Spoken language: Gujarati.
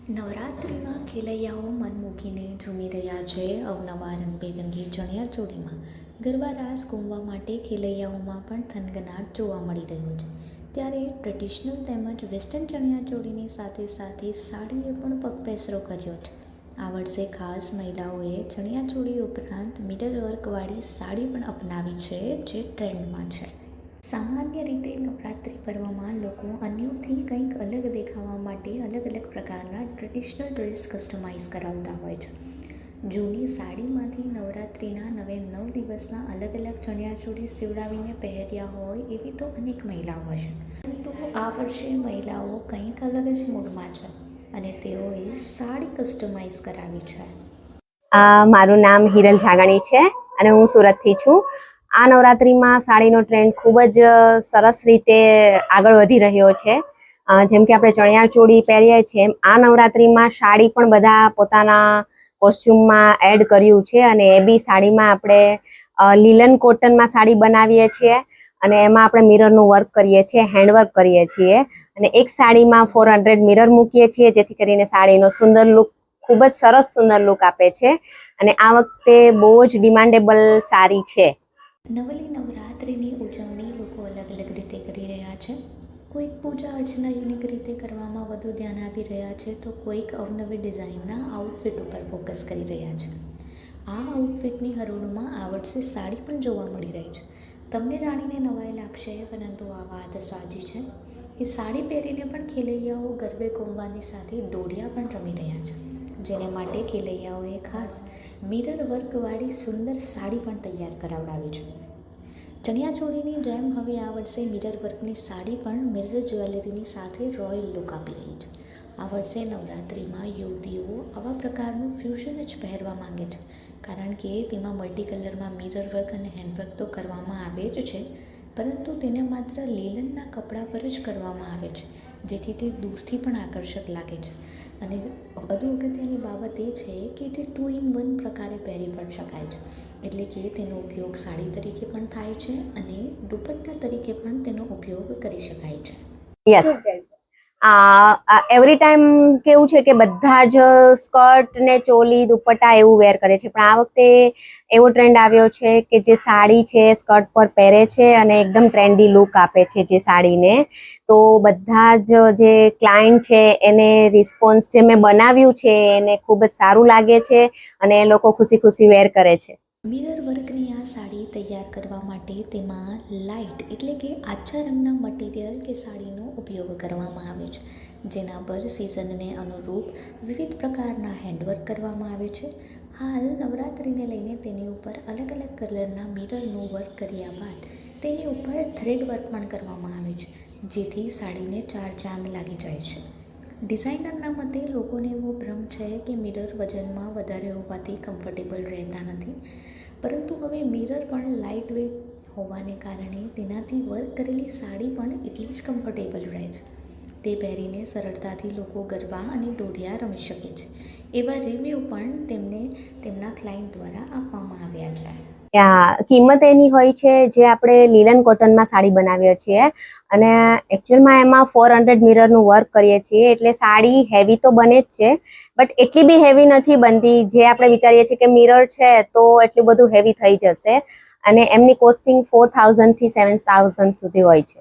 નવરાત્રિમાં ખેલૈયાઓ મન મૂકીને ઝૂમી રહ્યા છે અવનવા રંગબેરંગી ચણિયાચોળીમાં. ગરબા રાસ ઘૂમવા માટે ખેલૈયાઓમાં પણ થનગનાટ જોવા મળી રહ્યો છે. ત્યારે ટ્રેડિશનલ તેમજ વેસ્ટર્ન ચણિયાચોળીની સાથે સાથે સાડીએ પણ પગપેસરો કર્યો છે. આ વર્ષે ખાસ મહિલાઓએ ચણિયાચોળી ઉપરાંત મિરર વર્કવાળી સાડી પણ અપનાવી છે, જે ટ્રેન્ડમાં છે. સામાન્ય રીતે નવરાત્રિ પર્વમાં લોકો અન્યોથી કંઈક અલગ દેખાવા માટે અલગ અલગ પ્રકારના ટ્રેડિશનલ ડ્રેસ કસ્ટમાઇઝ કરાવતા હોય છે. જૂની સાડીમાંથી નવરાત્રિના 9 દિવસના અલગ અલગ ચણિયાચોળી સીવડાવીને પહેર્યા હોય એવી તો અનેક મહિલાઓ હશે, પરંતુ આ વર્ષે મહિલાઓ કંઈક અલગ જ મૂડમાં છે અને તેઓએ સાડી કસ્ટમાઇઝ કરાવી છે. મારું નામ હિરલ જાગણી છે અને હું સુરતથી છું. આ નવરાત્રિમાં સાડીનો ટ્રેન્ડ ખૂબ જ સરસ રીતે આગળ વધી રહ્યો છે. જેમ કે આપણે ચણિયાચોળી પહેરીએ છીએ એમ આ નવરાત્રિમાં સાડી પણ બધા પોતાના કોસ્ચ્યુમમાં એડ કર્યું છે અને એ બી સાડીમાં આપણે લીલન કોટનમાં સાડી બનાવીએ છીએ અને એમાં આપણે મિરરનું વર્ક કરીએ છીએ, હેન્ડવર્ક કરીએ છીએ અને એક સાડીમાં 400 મિરર મૂકીએ છીએ, જેથી કરીને સાડીનો સુંદર લુક ખૂબ જ સરસ સુંદર લુક આપે છે અને આ વખતે બહુ જ ડિમાન્ડેબલ સાડી છે. નવલી નવરાત્રિની ઉજવણી લોકો અલગ અલગ રીતે કરી રહ્યા છે. કોઈક પૂજા અર્ચના યુનિક રીતે કરવામાં વધુ ધ્યાન આપી રહ્યા છે, તો કોઈક અવનવી ડિઝાઇનના આઉટફિટ ઉપર ફોકસ કરી રહ્યા છે. આ આઉટફિટની હરોળમાં આ વર્ષે સાડી પણ જોવા મળી રહી છે. તમને જાણીને નવાઈ લાગશે, પરંતુ આ વાત સાચી છે કે સાડી પહેરીને પણ ખેલૈયાઓ ગરબે ઘૂમવાની સાથે દોઢિયા પણ રમી રહ્યા છે, જેને માટે ખેલૈયાઓએ ખાસ મિરર વર્કવાળી સુંદર સાડી પણ તૈયાર કરાવડાવી છે. ચણિયાચોળીની જેમ હવે આ વર્ષે મિરર વર્કની સાડી પણ મિરર જ્વેલરીની સાથે રોયલ લુક આપી રહી છે. આ વર્ષે નવરાત્રિમાં યુવતીઓ આવા પ્રકારનું ફ્યુઝન જ પહેરવા માંગે છે, કારણ કે તેમાં મલ્ટી કલરમાં મિરર વર્ક અને હેન્ડવર્ક તો કરવામાં આવે જ છે, પરંતુ તેને માત્ર લીલનના કપડા પર જ કરવામાં આવે છે, જેથી તે દૂરથી પણ આકર્ષક લાગે છે. અને વધુ અગત્યની બાબત એ છે કે તે 2 in 1 પ્રકારે પહેરી પણ શકાય છે, એટલે કે તેનો ઉપયોગ સાડી તરીકે પણ થાય છે અને દુપટ્ટા તરીકે પણ તેનો ઉપયોગ કરી શકાય છે. યસ, એવરી ટાઈમ કેવું છે કે બધા જ સ્કર્ટ ને ચોલી દુપટ્ટા એવું વેર કરે છે, પણ આ વખતે એવો ટ્રેન્ડ આવ્યો છે કે જે સાડી છે સ્કર્ટ પર પહેરે છે અને એકદમ ટ્રેન્ડી લુક આપે છે જે સાડીને. તો બધા જ જે ક્લાયન્ટ છે એને રિસ્પોન્સ જે મેં બનાવ્યું છે એને ખૂબ જ સારું લાગે છે અને એ લોકો ખુશી ખુશી વેર કરે છે. મિરર વર્કની આ સાડી તૈયાર કરવા માટે તેમાં લાઇટ એટલે કે આછા રંગના મટીરિયલ કે સાડીનો ઉપયોગ કરવામાં આવે છે, જેના પર સિઝનને અનુરૂપ વિવિધ પ્રકારના હેન્ડવર્ક કરવામાં આવે છે. હાલ નવરાત્રિને લઈને તેની ઉપર અલગ અલગ કલરના મિરરનું વર્ક કર્યા બાદ તેની ઉપર થ્રેડ વર્ક પણ કરવામાં આવે છે, જેથી સાડીને 4 ચાંદ લાગી જાય છે. ડિઝાઇનરના મતે લોકોને એવો ભ્રમ છે કે મિરર વજનમાં વધારે હોવાથી કમ્ફર્ટેબલ રહેતા નથી, પરંતુ હવે મિરર પણ લાઇટ વેઇટ હોવાને કારણે તેનાથી વર્ક કરેલી સાડી પણ એટલી જ કમ્ફર્ટેબલ રહે છે. તે પહેરીને સરળતાથી લોકો ગરબા અને દોઢિયા રમી શકે છે, એવા રિવ્યૂ પણ તેમને તેમના ક્લાયન્ટ દ્વારા આપવામાં આવ્યા છે. કિંમત એની હોય છે જે આપણે લીલન કોટનમાં સાડી બનાવીએ છીએ અને એકચ્યુઅલમાં એમાં 400 મિરરનું વર્ક કરીએ છીએ, એટલે સાડી હેવી તો બને જ છે, બટ એટલી બી હેવી નથી બનતી જે આપણે વિચારીએ છીએ કે મિરર છે તો એટલું બધું હેવી થઈ જશે. અને એમની કોસ્ટિંગ 4000 થી 7000 સુધી હોય છે.